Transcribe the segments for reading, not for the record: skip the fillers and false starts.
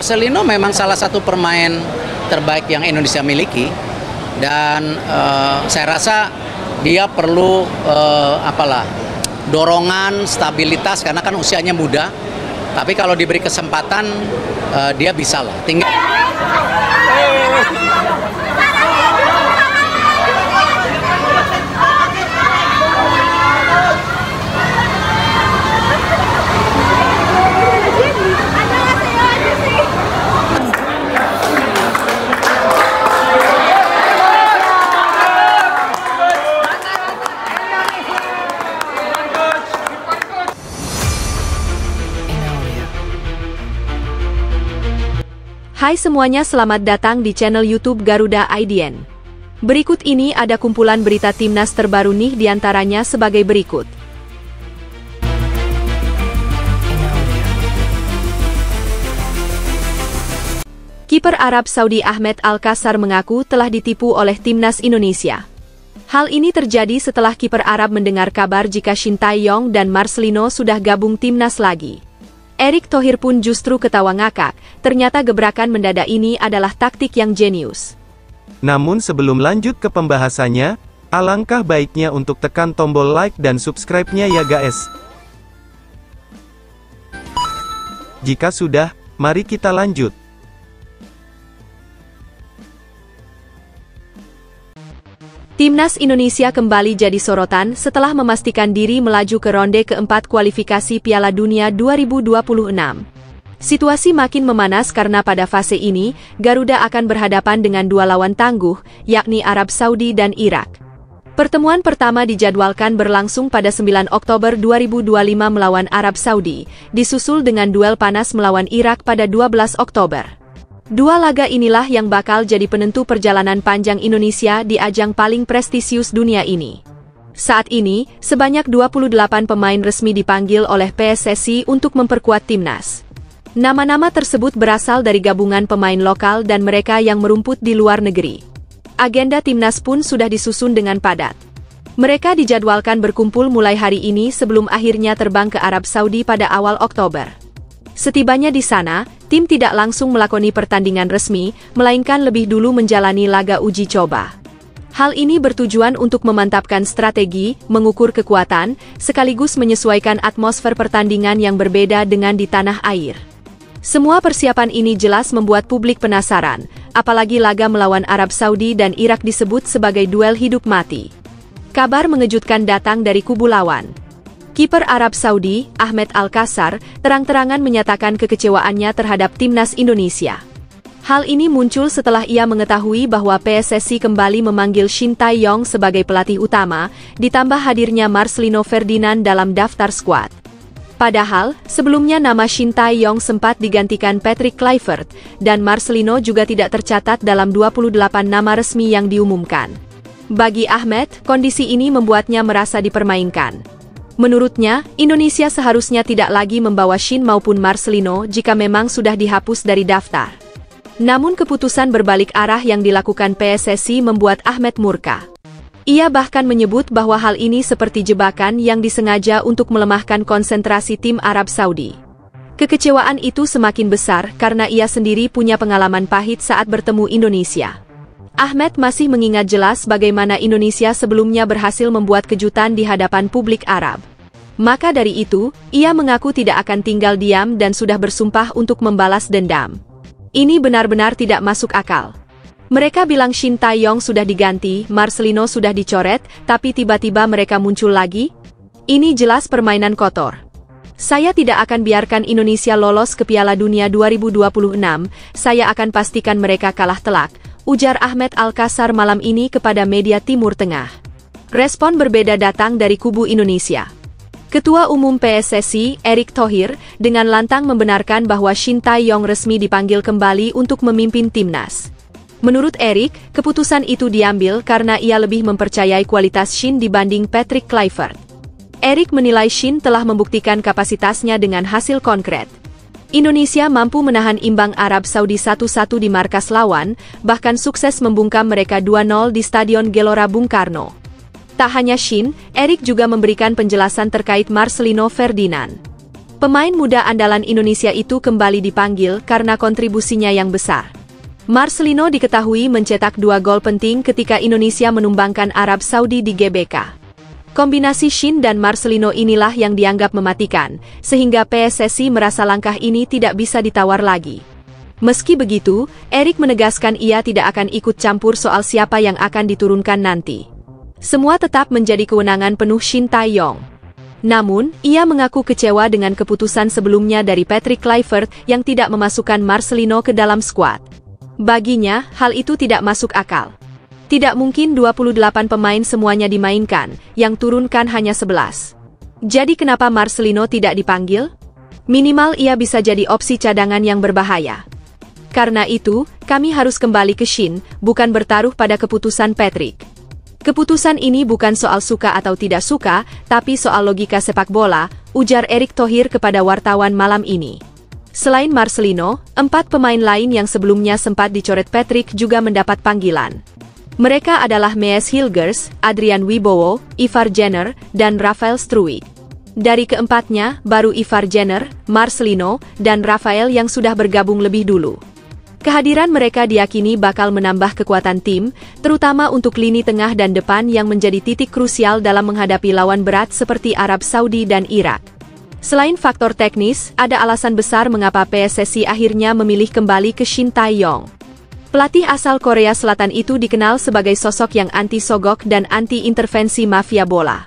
Marcelino memang salah satu pemain terbaik yang Indonesia miliki, dan saya rasa dia perlu dorongan, stabilitas, karena kan usianya muda. Tapi kalau diberi kesempatan, dia bisa lah. Tinggal Hai semuanya, selamat datang di channel YouTube Garuda IDN. Berikut ini ada kumpulan berita timnas terbaru nih, diantaranya sebagai berikut. Kiper Arab Saudi Ahmed Al-Kassar mengaku telah ditipu oleh timnas Indonesia. Hal ini terjadi setelah kiper Arab mendengar kabar jika Shin Tae-yong dan Marcelino sudah gabung timnas lagi. Erick Thohir pun justru ketawa ngakak, ternyata gebrakan mendadak ini adalah taktik yang jenius. Namun sebelum lanjut ke pembahasannya, alangkah baiknya untuk tekan tombol like dan subscribe-nya ya guys. Jika sudah, mari kita lanjut. Timnas Indonesia kembali jadi sorotan setelah memastikan diri melaju ke ronde keempat kualifikasi Piala Dunia 2026. Situasi makin memanas karena pada fase ini, Garuda akan berhadapan dengan dua lawan tangguh, yakni Arab Saudi dan Irak. Pertemuan pertama dijadwalkan berlangsung pada 9 Oktober 2025 melawan Arab Saudi, disusul dengan duel panas melawan Irak pada 12 Oktober. Dua laga inilah yang bakal jadi penentu perjalanan panjang Indonesia di ajang paling prestisius dunia ini. Saat ini, sebanyak 28 pemain resmi dipanggil oleh PSSI untuk memperkuat timnas. Nama-nama tersebut berasal dari gabungan pemain lokal dan mereka yang merumput di luar negeri. Agenda timnas pun sudah disusun dengan padat. Mereka dijadwalkan berkumpul mulai hari ini sebelum akhirnya terbang ke Arab Saudi pada awal Oktober. Setibanya di sana, tim tidak langsung melakoni pertandingan resmi, melainkan lebih dulu menjalani laga uji coba. Hal ini bertujuan untuk memantapkan strategi, mengukur kekuatan, sekaligus menyesuaikan atmosfer pertandingan yang berbeda dengan di tanah air. Semua persiapan ini jelas membuat publik penasaran, apalagi laga melawan Arab Saudi dan Irak disebut sebagai duel hidup mati. Kabar mengejutkan datang dari kubu lawan. Kiper Arab Saudi, Ahmed Al-Kassar, terang-terangan menyatakan kekecewaannya terhadap timnas Indonesia. Hal ini muncul setelah ia mengetahui bahwa PSSI kembali memanggil Shin Tae-yong sebagai pelatih utama, ditambah hadirnya Marcelino Ferdinand dalam daftar skuad. Padahal, sebelumnya nama Shin Tae-yong sempat digantikan Patrick Kluivert, dan Marcelino juga tidak tercatat dalam 28 nama resmi yang diumumkan. Bagi Ahmed, kondisi ini membuatnya merasa dipermainkan. Menurutnya, Indonesia seharusnya tidak lagi membawa Shin maupun Marcelino jika memang sudah dihapus dari daftar. Namun keputusan berbalik arah yang dilakukan PSSI membuat Ahmed murka. Ia bahkan menyebut bahwa hal ini seperti jebakan yang disengaja untuk melemahkan konsentrasi tim Arab Saudi. Kekecewaan itu semakin besar karena ia sendiri punya pengalaman pahit saat bertemu Indonesia. Ahmed masih mengingat jelas bagaimana Indonesia sebelumnya berhasil membuat kejutan di hadapan publik Arab. Maka dari itu, ia mengaku tidak akan tinggal diam dan sudah bersumpah untuk membalas dendam. Ini benar-benar tidak masuk akal. Mereka bilang Shin Tae-yong sudah diganti, Marcelino sudah dicoret, tapi tiba-tiba mereka muncul lagi? Ini jelas permainan kotor. Saya tidak akan biarkan Indonesia lolos ke Piala Dunia 2026, saya akan pastikan mereka kalah telak, ujar Ahmed Al-Kassar malam ini kepada media Timur Tengah. Respon berbeda datang dari kubu Indonesia. Ketua Umum PSSI, Erick Thohir, dengan lantang membenarkan bahwa Shin Tae-yong resmi dipanggil kembali untuk memimpin timnas. Menurut Erick, keputusan itu diambil karena ia lebih mempercayai kualitas Shin dibanding Patrick Kluivert. Erick menilai Shin telah membuktikan kapasitasnya dengan hasil konkret. Indonesia mampu menahan imbang Arab Saudi 1-1 di markas lawan, bahkan sukses membungkam mereka 2-0 di Stadion Gelora Bung Karno. Tak hanya Shin, Erick juga memberikan penjelasan terkait Marcelino Ferdinand. Pemain muda andalan Indonesia itu kembali dipanggil karena kontribusinya yang besar. Marcelino diketahui mencetak 2 gol penting ketika Indonesia menumbangkan Arab Saudi di GBK. Kombinasi Shin dan Marcelino inilah yang dianggap mematikan, sehingga PSSI merasa langkah ini tidak bisa ditawar lagi. Meski begitu, Erik menegaskan ia tidak akan ikut campur soal siapa yang akan diturunkan nanti. Semua tetap menjadi kewenangan penuh Shin Tae-yong. Namun, ia mengaku kecewa dengan keputusan sebelumnya dari Patrick Kluivert yang tidak memasukkan Marcelino ke dalam skuad. Baginya, hal itu tidak masuk akal. Tidak mungkin 28 pemain semuanya dimainkan, yang turunkan hanya 11. Jadi kenapa Marcelino tidak dipanggil? Minimal ia bisa jadi opsi cadangan yang berbahaya. Karena itu, kami harus kembali ke Shin, bukan bertaruh pada keputusan Patrick. Keputusan ini bukan soal suka atau tidak suka, tapi soal logika sepak bola, ujar Erick Thohir kepada wartawan malam ini. Selain Marcelino, 4 pemain lain yang sebelumnya sempat dicoret Patrick juga mendapat panggilan. Mereka adalah Mees Hilgers, Adrian Wibowo, Ivar Jenner, dan Rafael Struijk. Dari keempatnya, baru Ivar Jenner, Marcelino, dan Rafael yang sudah bergabung lebih dulu. Kehadiran mereka diyakini bakal menambah kekuatan tim, terutama untuk lini tengah dan depan yang menjadi titik krusial dalam menghadapi lawan berat seperti Arab Saudi dan Irak. Selain faktor teknis, ada alasan besar mengapa PSSI akhirnya memilih kembali ke Shin Tae-yong. Pelatih asal Korea Selatan itu dikenal sebagai sosok yang anti-sogok dan anti-intervensi mafia bola.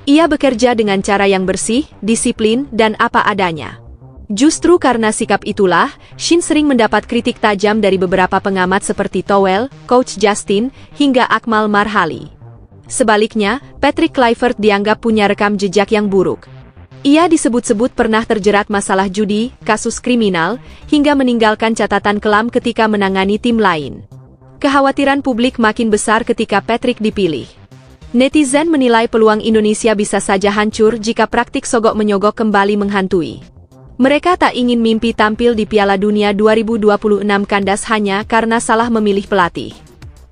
Ia bekerja dengan cara yang bersih, disiplin, dan apa adanya. Justru karena sikap itulah, Shin sering mendapat kritik tajam dari beberapa pengamat seperti Towell, Coach Justin, hingga Akmal Marhali. Sebaliknya, Patrick Kluivert dianggap punya rekam jejak yang buruk. Ia disebut-sebut pernah terjerat masalah judi, kasus kriminal, hingga meninggalkan catatan kelam ketika menangani tim lain. Kekhawatiran publik makin besar ketika Patrick dipilih. Netizen menilai peluang Indonesia bisa saja hancur jika praktik sogok-menyogok kembali menghantui. Mereka tak ingin mimpi tampil di Piala Dunia 2026 kandas hanya karena salah memilih pelatih.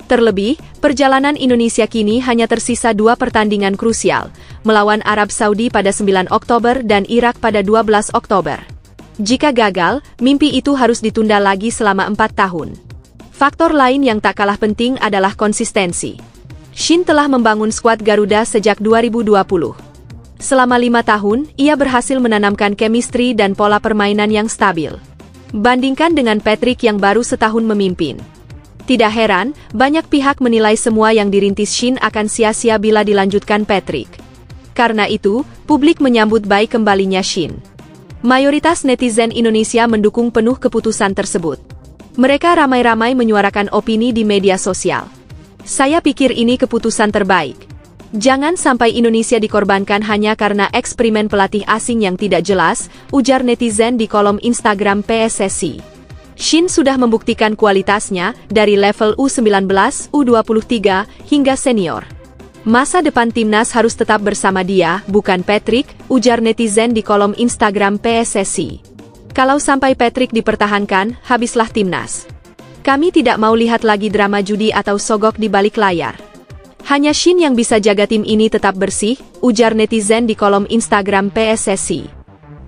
Terlebih, perjalanan Indonesia kini hanya tersisa 2 pertandingan krusial, melawan Arab Saudi pada 9 Oktober dan Irak pada 12 Oktober. Jika gagal, mimpi itu harus ditunda lagi selama 4 tahun. Faktor lain yang tak kalah penting adalah konsistensi. Shin telah membangun skuad Garuda sejak 2020. Selama 5 tahun, ia berhasil menanamkan chemistry dan pola permainan yang stabil. Bandingkan dengan Patrick yang baru setahun memimpin. Tidak heran, banyak pihak menilai semua yang dirintis Shin akan sia-sia bila dilanjutkan Patrick. Karena itu, publik menyambut baik kembalinya Shin. Mayoritas netizen Indonesia mendukung penuh keputusan tersebut. Mereka ramai-ramai menyuarakan opini di media sosial. Saya pikir ini keputusan terbaik. Jangan sampai Indonesia dikorbankan hanya karena eksperimen pelatih asing yang tidak jelas, ujar netizen di kolom Instagram PSSI. Shin sudah membuktikan kualitasnya dari level U19, U23, hingga senior. Masa depan timnas harus tetap bersama dia, bukan Patrick, ujar netizen di kolom Instagram PSSI. Kalau sampai Patrick dipertahankan, habislah timnas. Kami tidak mau lihat lagi drama judi atau sogok di balik layar. Hanya Shin yang bisa jaga tim ini tetap bersih, ujar netizen di kolom Instagram PSSI.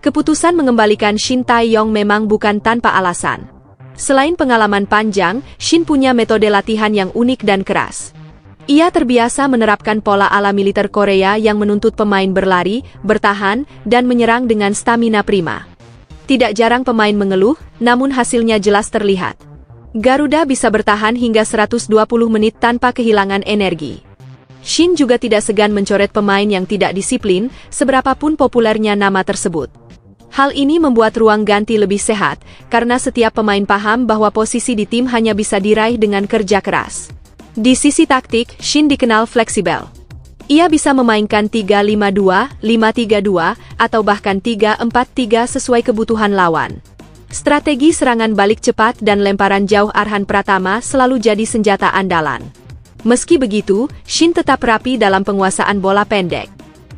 Keputusan mengembalikan Shin Tae-yong memang bukan tanpa alasan. Selain pengalaman panjang, Shin punya metode latihan yang unik dan keras. Ia terbiasa menerapkan pola ala militer Korea yang menuntut pemain berlari, bertahan, dan menyerang dengan stamina prima. Tidak jarang pemain mengeluh, namun hasilnya jelas terlihat. Garuda bisa bertahan hingga 120 menit tanpa kehilangan energi. Shin juga tidak segan mencoret pemain yang tidak disiplin, seberapapun populernya nama tersebut. Hal ini membuat ruang ganti lebih sehat, karena setiap pemain paham bahwa posisi di tim hanya bisa diraih dengan kerja keras. Di sisi taktik, Shin dikenal fleksibel. Ia bisa memainkan 3-5-2, 5-3-2, atau bahkan 3-4-3 sesuai kebutuhan lawan. Strategi serangan balik cepat dan lemparan jauh Arhan Pratama selalu jadi senjata andalan. Meski begitu, Shin tetap rapi dalam penguasaan bola pendek.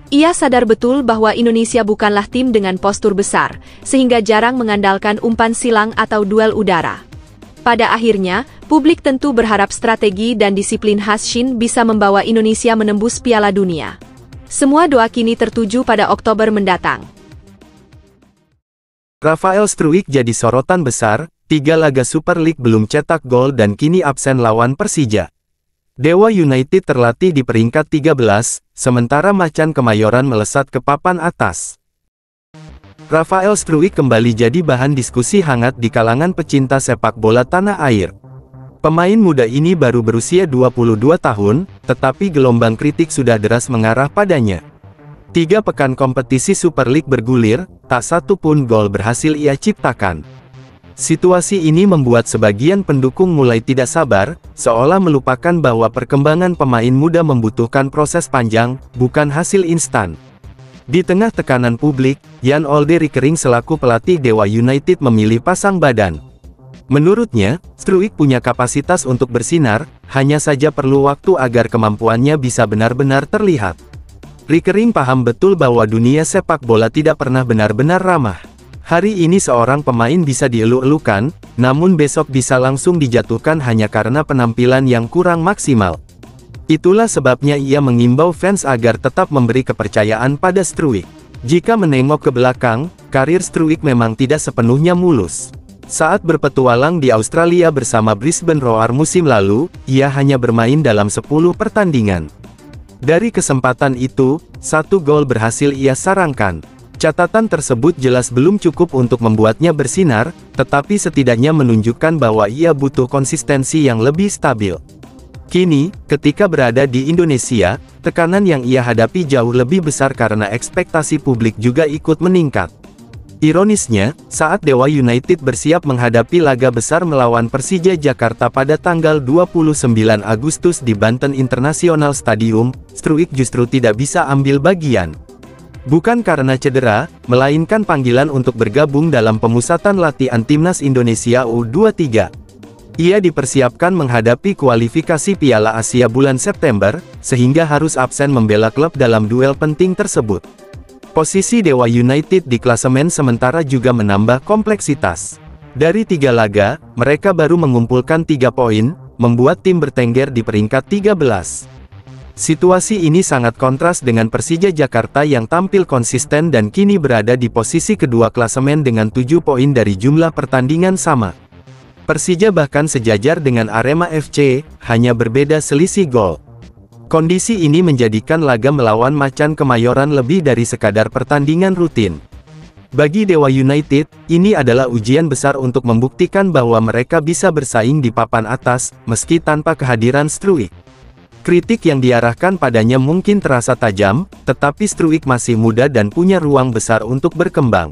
Ia sadar betul bahwa Indonesia bukanlah tim dengan postur besar, sehingga jarang mengandalkan umpan silang atau duel udara. Pada akhirnya, publik tentu berharap strategi dan disiplin khas Shin bisa membawa Indonesia menembus Piala Dunia. Semua doa kini tertuju pada Oktober mendatang. Rafael Struijk jadi sorotan besar, 3 laga Super League belum cetak gol dan kini absen lawan Persija. Dewa United terlatih di peringkat 13, sementara Macan Kemayoran melesat ke papan atas. Rafael Struijk kembali jadi bahan diskusi hangat di kalangan pecinta sepak bola tanah air. Pemain muda ini baru berusia 22 tahun, tetapi gelombang kritik sudah deras mengarah padanya. 3 pekan kompetisi Super League bergulir, tak satu pun gol berhasil ia ciptakan. Situasi ini membuat sebagian pendukung mulai tidak sabar, seolah melupakan bahwa perkembangan pemain muda membutuhkan proses panjang, bukan hasil instan. Di tengah tekanan publik, Jan Olde Rickering selaku pelatih Dewa United memilih pasang badan. Menurutnya, Struijk punya kapasitas untuk bersinar, hanya saja perlu waktu agar kemampuannya bisa benar-benar terlihat. Rickering paham betul bahwa dunia sepak bola tidak pernah benar-benar ramah. Hari ini seorang pemain bisa dieluk-elukan, namun besok bisa langsung dijatuhkan hanya karena penampilan yang kurang maksimal. Itulah sebabnya ia mengimbau fans agar tetap memberi kepercayaan pada Struijk. Jika menengok ke belakang, karir Struijk memang tidak sepenuhnya mulus. Saat berpetualang di Australia bersama Brisbane Roar musim lalu, ia hanya bermain dalam 10 pertandingan. Dari kesempatan itu, 1 gol berhasil ia sarangkan. Catatan tersebut jelas belum cukup untuk membuatnya bersinar, tetapi setidaknya menunjukkan bahwa ia butuh konsistensi yang lebih stabil. Kini, ketika berada di Indonesia, tekanan yang ia hadapi jauh lebih besar karena ekspektasi publik juga ikut meningkat. Ironisnya, saat Dewa United bersiap menghadapi laga besar melawan Persija Jakarta pada tanggal 29 Agustus di Banten International Stadium, Struijk justru tidak bisa ambil bagian. Bukan karena cedera, melainkan panggilan untuk bergabung dalam pemusatan latihan Timnas Indonesia U23. Ia dipersiapkan menghadapi kualifikasi Piala Asia bulan September, sehingga harus absen membela klub dalam duel penting tersebut. Posisi Dewa United di klasemen sementara juga menambah kompleksitas. Dari 3 laga, mereka baru mengumpulkan 3 poin, membuat tim bertengger di peringkat 13. Situasi ini sangat kontras dengan Persija Jakarta yang tampil konsisten dan kini berada di posisi kedua klasemen dengan 7 poin dari jumlah pertandingan sama. Persija bahkan sejajar dengan Arema FC, hanya berbeda selisih gol. Kondisi ini menjadikan laga melawan Macan Kemayoran lebih dari sekadar pertandingan rutin. Bagi Dewa United, ini adalah ujian besar untuk membuktikan bahwa mereka bisa bersaing di papan atas, meski tanpa kehadiran Struijk. Kritik yang diarahkan padanya mungkin terasa tajam, tetapi Struijk masih muda dan punya ruang besar untuk berkembang.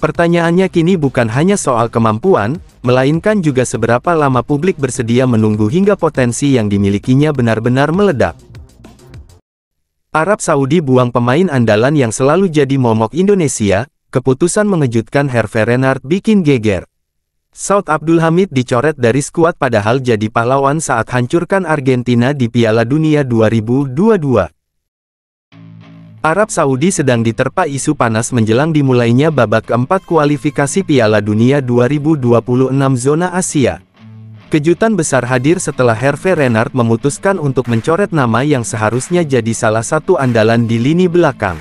Pertanyaannya kini bukan hanya soal kemampuan, melainkan juga seberapa lama publik bersedia menunggu hingga potensi yang dimilikinya benar-benar meledak. Arab Saudi buang pemain andalan yang selalu jadi momok Indonesia, keputusan mengejutkan Hervé Renard bikin geger. Saud Abdul Hamid dicoret dari skuad padahal jadi pahlawan saat hancurkan Argentina di Piala Dunia 2022. Arab Saudi sedang diterpa isu panas menjelang dimulainya babak keempat kualifikasi Piala Dunia 2026 zona Asia. Kejutan besar hadir setelah Hervé Renard memutuskan untuk mencoret nama yang seharusnya jadi salah satu andalan di lini belakang.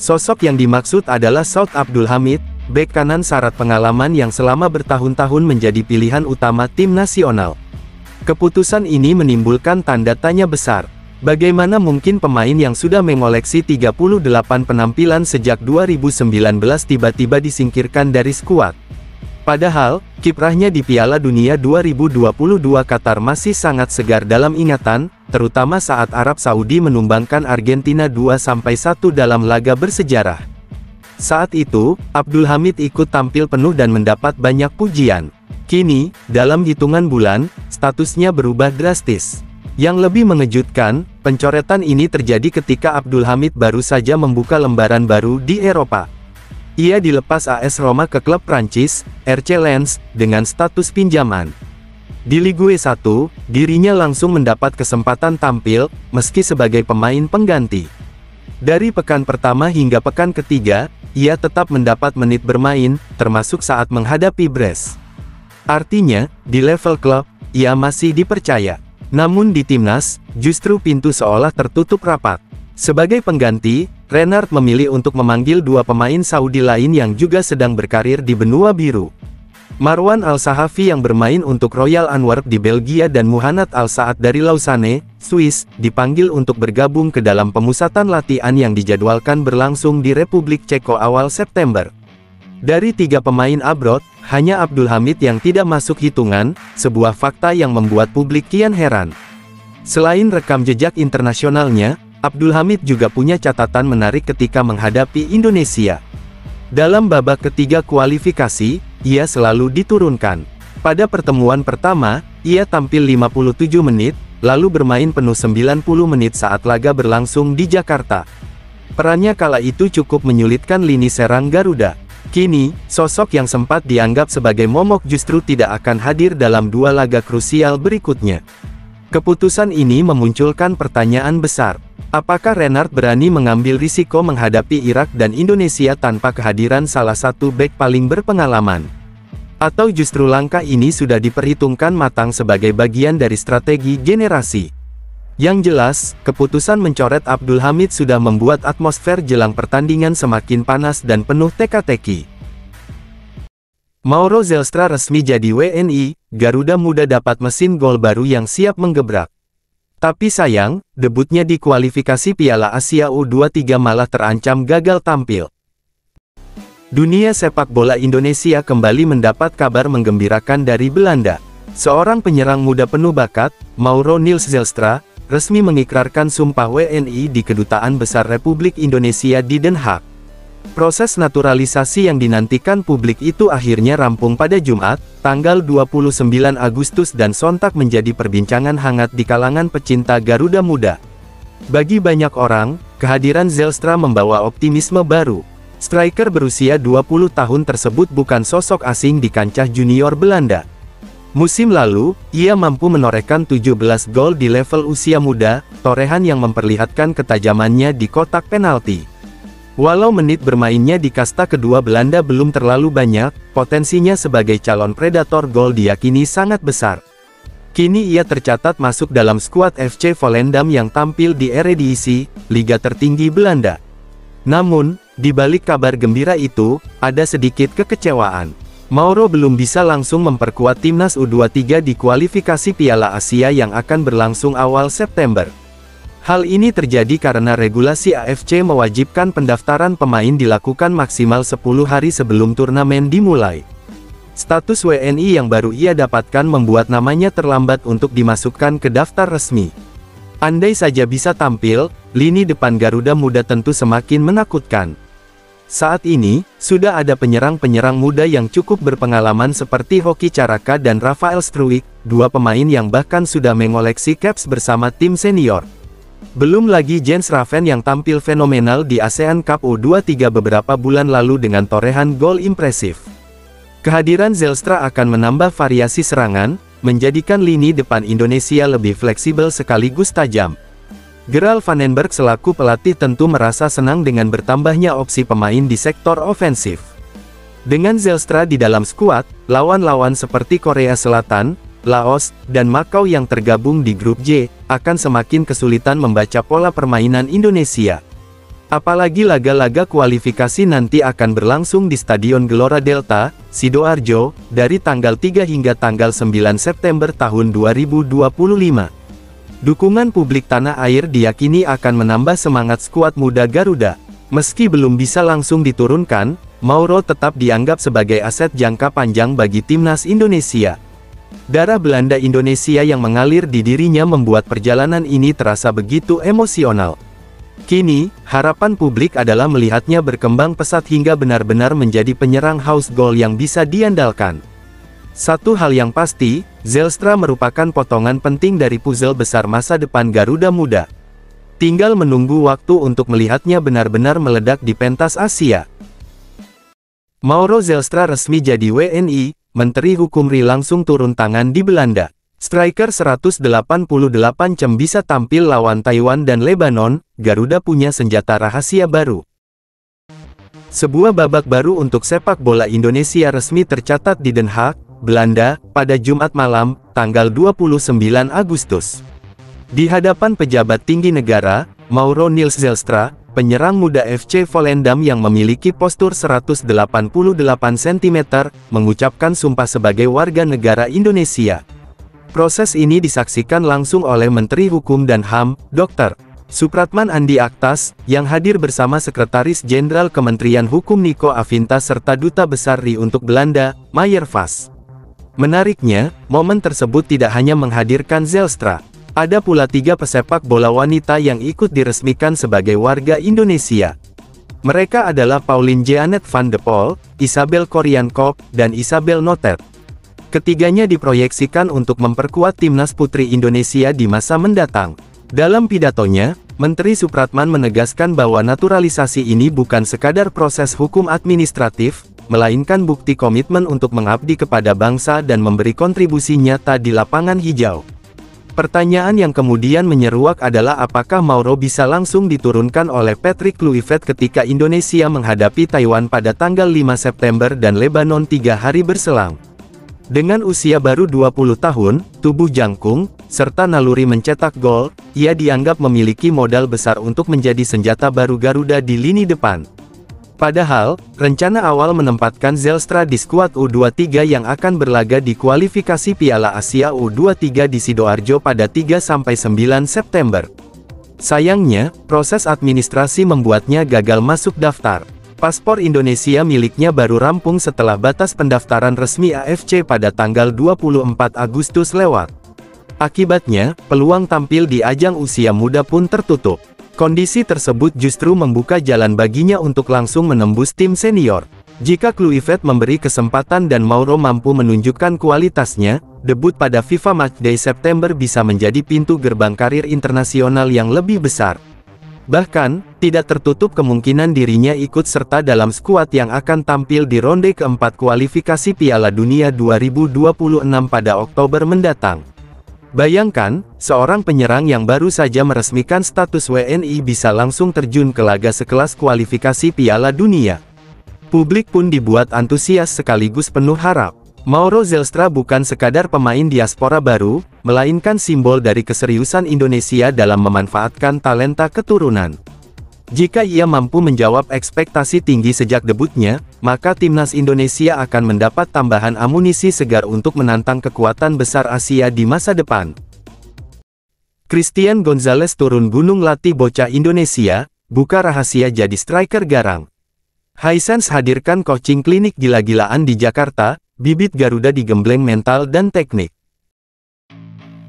Sosok yang dimaksud adalah Saud Abdul Hamid, bek kanan syarat pengalaman yang selama bertahun-tahun menjadi pilihan utama tim nasional. Keputusan ini menimbulkan tanda tanya besar. Bagaimana mungkin pemain yang sudah mengoleksi 38 penampilan sejak 2019 tiba-tiba disingkirkan dari skuad? Padahal, kiprahnya di Piala Dunia 2022 Qatar masih sangat segar dalam ingatan, terutama saat Arab Saudi menumbangkan Argentina 2-1 dalam laga bersejarah. Saat itu, Abdul Hamid ikut tampil penuh dan mendapat banyak pujian. Kini, dalam hitungan bulan, statusnya berubah drastis. Yang lebih mengejutkan, pencoretan ini terjadi ketika Abdul Hamid baru saja membuka lembaran baru di Eropa. Ia dilepas AS Roma ke klub Prancis, RC Lens, dengan status pinjaman. Di Ligue 1, dirinya langsung mendapat kesempatan tampil, meski sebagai pemain pengganti. Dari pekan pertama hingga pekan ketiga, ia tetap mendapat menit bermain, termasuk saat menghadapi Brest. Artinya, di level klub, ia masih dipercaya. Namun di timnas, justru pintu seolah tertutup rapat. Sebagai pengganti, Renard memilih untuk memanggil dua pemain Saudi lain yang juga sedang berkarir di benua biru. Marwan Al-Sahafi yang bermain untuk Royal Antwerp di Belgia dan Muhannad Al-Saad dari Lausanne, Swiss, dipanggil untuk bergabung ke dalam pemusatan latihan yang dijadwalkan berlangsung di Republik Ceko awal September. Dari 3 pemain abroad, hanya Abdul Hamid yang tidak masuk hitungan, sebuah fakta yang membuat publik kian heran. Selain rekam jejak internasionalnya, Abdul Hamid juga punya catatan menarik ketika menghadapi Indonesia. Dalam babak ketiga kualifikasi, ia selalu diturunkan. Pada pertemuan pertama, ia tampil 57 menit, lalu bermain penuh 90 menit saat laga berlangsung di Jakarta. Perannya kala itu cukup menyulitkan lini serang Garuda. Kini, sosok yang sempat dianggap sebagai momok justru tidak akan hadir dalam 2 laga krusial berikutnya. Keputusan ini memunculkan pertanyaan besar. Apakah Renard berani mengambil risiko menghadapi Irak dan Indonesia tanpa kehadiran salah satu bek paling berpengalaman? Atau justru langkah ini sudah diperhitungkan matang sebagai bagian dari strategi generasi? Yang jelas, keputusan mencoret Abdul Hamid sudah membuat atmosfer jelang pertandingan semakin panas dan penuh teka-teki. Mauro Zelstra resmi jadi WNI, Garuda Muda dapat mesin gol baru yang siap menggebrak. Tapi sayang, debutnya di kualifikasi Piala Asia U23 malah terancam gagal tampil. Dunia sepak bola Indonesia kembali mendapat kabar menggembirakan dari Belanda. Seorang penyerang muda penuh bakat, Mauro Niels Zelstra, resmi mengikrarkan sumpah WNI di Kedutaan Besar Republik Indonesia di Den Haag. Proses naturalisasi yang dinantikan publik itu akhirnya rampung pada Jumat, tanggal 29 Agustus dan sontak menjadi perbincangan hangat di kalangan pecinta Garuda Muda. Bagi banyak orang, kehadiran Zelstra membawa optimisme baru. Striker berusia 20 tahun tersebut bukan sosok asing di kancah junior Belanda. Musim lalu, ia mampu menorehkan 17 gol di level usia muda, torehan yang memperlihatkan ketajamannya di kotak penalti. Walau menit bermainnya di kasta kedua Belanda belum terlalu banyak, potensinya sebagai calon predator gol diyakini sangat besar. Kini ia tercatat masuk dalam skuad FC Volendam yang tampil di Eredivisie, liga tertinggi Belanda. Namun, di balik kabar gembira itu, ada sedikit kekecewaan. Mauro belum bisa langsung memperkuat timnas U23 di kualifikasi Piala Asia yang akan berlangsung awal September. Hal ini terjadi karena regulasi AFC mewajibkan pendaftaran pemain dilakukan maksimal 10 hari sebelum turnamen dimulai. Status WNI yang baru ia dapatkan membuat namanya terlambat untuk dimasukkan ke daftar resmi. Andai saja bisa tampil, lini depan Garuda Muda tentu semakin menakutkan. Saat ini, sudah ada penyerang-penyerang muda yang cukup berpengalaman seperti Hoki Caraka dan Rafael Struijk, 2 pemain yang bahkan sudah mengoleksi caps bersama tim senior. Belum lagi Jens Raven yang tampil fenomenal di ASEAN Cup U23 beberapa bulan lalu dengan torehan gol impresif. Kehadiran Zelstra akan menambah variasi serangan, menjadikan lini depan Indonesia lebih fleksibel sekaligus tajam. Gerald Vandenberg selaku pelatih tentu merasa senang dengan bertambahnya opsi pemain di sektor ofensif. Dengan Zelstra di dalam skuad, lawan-lawan seperti Korea Selatan, Laos, dan Makau yang tergabung di grup J, akan semakin kesulitan membaca pola permainan Indonesia. Apalagi laga-laga kualifikasi nanti akan berlangsung di Stadion Gelora Delta, Sidoarjo, dari tanggal 3 hingga tanggal 9 September tahun 2025. Dukungan publik tanah air diyakini akan menambah semangat skuad muda Garuda. Meski belum bisa langsung diturunkan, Mauro tetap dianggap sebagai aset jangka panjang bagi timnas Indonesia. Darah Belanda Indonesia yang mengalir di dirinya membuat perjalanan ini terasa begitu emosional. Kini, harapan publik adalah melihatnya berkembang pesat hingga benar-benar menjadi penyerang haus gol yang bisa diandalkan. Satu hal yang pasti, Zelstra merupakan potongan penting dari puzzle besar masa depan Garuda Muda. Tinggal menunggu waktu untuk melihatnya benar-benar meledak di pentas Asia. Mauro Zelstra resmi jadi WNI, Menteri Hukum RI langsung turun tangan di Belanda. Striker 188 jam bisa tampil lawan Taiwan dan Lebanon, Garuda punya senjata rahasia baru. Sebuah babak baru untuk sepak bola Indonesia resmi tercatat di Den Haag, Belanda, pada Jumat malam, tanggal 29 Agustus. Di hadapan pejabat tinggi negara, Mauro Nils Zelstra, penyerang muda FC Volendam yang memiliki postur 188 cm, mengucapkan sumpah sebagai warga negara Indonesia. Proses ini disaksikan langsung oleh Menteri Hukum dan HAM, Dr. Supratman Andi Aktas, yang hadir bersama Sekretaris Jenderal Kementerian Hukum Niko Afinta serta Duta Besar RI untuk Belanda, Maier Vas. Menariknya, momen tersebut tidak hanya menghadirkan Zelstra. Ada pula 3 pesepak bola wanita yang ikut diresmikan sebagai warga Indonesia. Mereka adalah Pauline Jeanette van de Poel, Isabel Koryankov, dan Isabel Notet. Ketiganya diproyeksikan untuk memperkuat timnas putri Indonesia di masa mendatang. Dalam pidatonya, Menteri Supratman menegaskan bahwa naturalisasi ini bukan sekadar proses hukum administratif, melainkan bukti komitmen untuk mengabdi kepada bangsa dan memberi kontribusi nyata di lapangan hijau. Pertanyaan yang kemudian menyeruak adalah apakah Mauro bisa langsung diturunkan oleh Patrick Kluivert ketika Indonesia menghadapi Taiwan pada tanggal 5 September dan Lebanon 3 hari berselang. Dengan usia baru 20 tahun, tubuh jangkung, serta naluri mencetak gol, ia dianggap memiliki modal besar untuk menjadi senjata baru Garuda di lini depan. Padahal, rencana awal menempatkan Zelstra di skuad U23 yang akan berlaga di kualifikasi Piala Asia U23 di Sidoarjo pada 3–9 September. Sayangnya, proses administrasi membuatnya gagal masuk daftar. Paspor Indonesia miliknya baru rampung setelah batas pendaftaran resmi AFC pada tanggal 24 Agustus lewat. Akibatnya, peluang tampil di ajang usia muda pun tertutup. Kondisi tersebut justru membuka jalan baginya untuk langsung menembus tim senior. Jika Kluivert memberi kesempatan dan Mauro mampu menunjukkan kualitasnya, debut pada FIFA Matchday September bisa menjadi pintu gerbang karir internasional yang lebih besar. Bahkan, tidak tertutup kemungkinan dirinya ikut serta dalam skuad yang akan tampil di ronde keempat kualifikasi Piala Dunia 2026 pada Oktober mendatang. Bayangkan, seorang penyerang yang baru saja meresmikan status WNI bisa langsung terjun ke laga sekelas kualifikasi Piala Dunia. Publik pun dibuat antusias sekaligus penuh harap. Mauro Zelstra bukan sekadar pemain diaspora baru, melainkan simbol dari keseriusan Indonesia dalam memanfaatkan talenta keturunan. Jika ia mampu menjawab ekspektasi tinggi sejak debutnya, maka timnas Indonesia akan mendapat tambahan amunisi segar untuk menantang kekuatan besar Asia di masa depan. Christian Gonzalez turun gunung latih bocah Indonesia, buka rahasia jadi striker garang. Hisense hadirkan coaching klinik gila-gilaan di Jakarta, bibit Garuda digembleng mental dan teknik.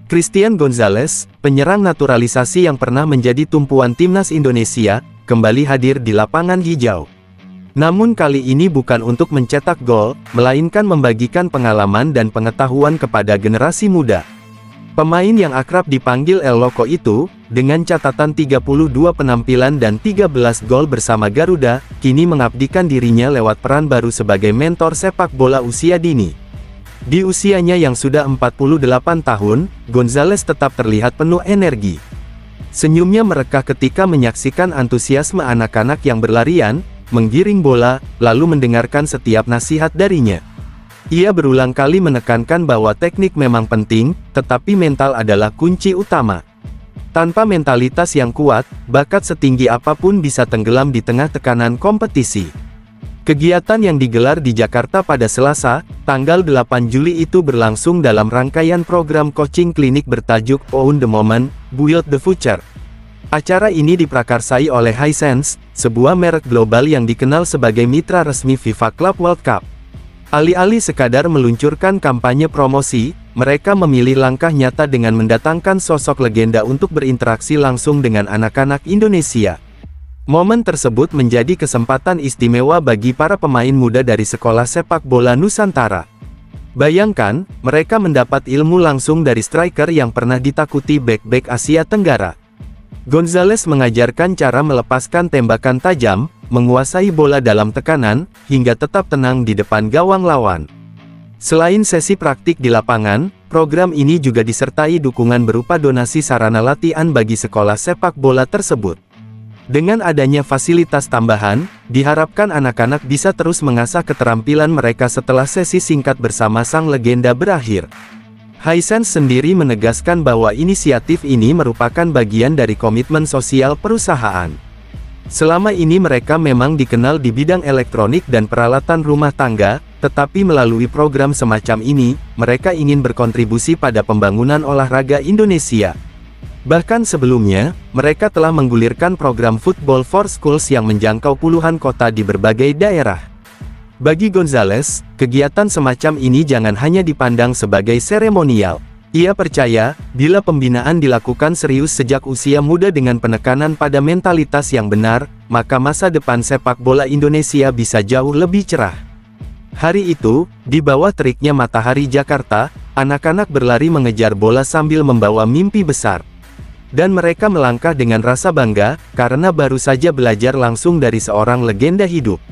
Christian Gonzalez, penyerang naturalisasi yang pernah menjadi tumpuan timnas Indonesia, kembali hadir di lapangan hijau. Namun kali ini bukan untuk mencetak gol, melainkan membagikan pengalaman dan pengetahuan kepada generasi muda. Pemain yang akrab dipanggil El Loco itu, dengan catatan 32 penampilan dan 13 gol bersama Garuda, kini mengabdikan dirinya lewat peran baru sebagai mentor sepak bola usia dini. Di usianya yang sudah 48 tahun, Gonzalez tetap terlihat penuh energi. Senyumnya merekah ketika menyaksikan antusiasme anak-anak yang berlarian, menggiring bola, lalu mendengarkan setiap nasihat darinya. Ia berulang kali menekankan bahwa teknik memang penting, tetapi mental adalah kunci utama. Tanpa mentalitas yang kuat, bakat setinggi apapun bisa tenggelam di tengah tekanan kompetisi. Kegiatan yang digelar di Jakarta pada Selasa, tanggal 8 Juli itu berlangsung dalam rangkaian program coaching klinik bertajuk Own the Moment, Build the Future. Acara ini diprakarsai oleh Hisense, sebuah merek global yang dikenal sebagai mitra resmi FIFA Club World Cup. Alih-alih sekadar meluncurkan kampanye promosi, mereka memilih langkah nyata dengan mendatangkan sosok legenda untuk berinteraksi langsung dengan anak-anak Indonesia. Momen tersebut menjadi kesempatan istimewa bagi para pemain muda dari sekolah sepak bola Nusantara. Bayangkan, mereka mendapat ilmu langsung dari striker yang pernah ditakuti bek-bek Asia Tenggara. Gonzalez mengajarkan cara melepaskan tembakan tajam, menguasai bola dalam tekanan, hingga tetap tenang di depan gawang lawan. Selain sesi praktik di lapangan, program ini juga disertai dukungan berupa donasi sarana latihan bagi sekolah sepak bola tersebut. Dengan adanya fasilitas tambahan, diharapkan anak-anak bisa terus mengasah keterampilan mereka setelah sesi singkat bersama sang legenda berakhir. Hisense sendiri menegaskan bahwa inisiatif ini merupakan bagian dari komitmen sosial perusahaan. Selama ini mereka memang dikenal di bidang elektronik dan peralatan rumah tangga, tetapi melalui program semacam ini, mereka ingin berkontribusi pada pembangunan olahraga Indonesia. Bahkan sebelumnya, mereka telah menggulirkan program Football for Schools yang menjangkau puluhan kota di berbagai daerah. Bagi Gonzales, kegiatan semacam ini jangan hanya dipandang sebagai seremonial. Ia percaya, bila pembinaan dilakukan serius sejak usia muda dengan penekanan pada mentalitas yang benar, maka masa depan sepak bola Indonesia bisa jauh lebih cerah. Hari itu, di bawah teriknya matahari Jakarta, anak-anak berlari mengejar bola sambil membawa mimpi besar. Dan mereka melangkah dengan rasa bangga, karena baru saja belajar langsung dari seorang legenda hidup.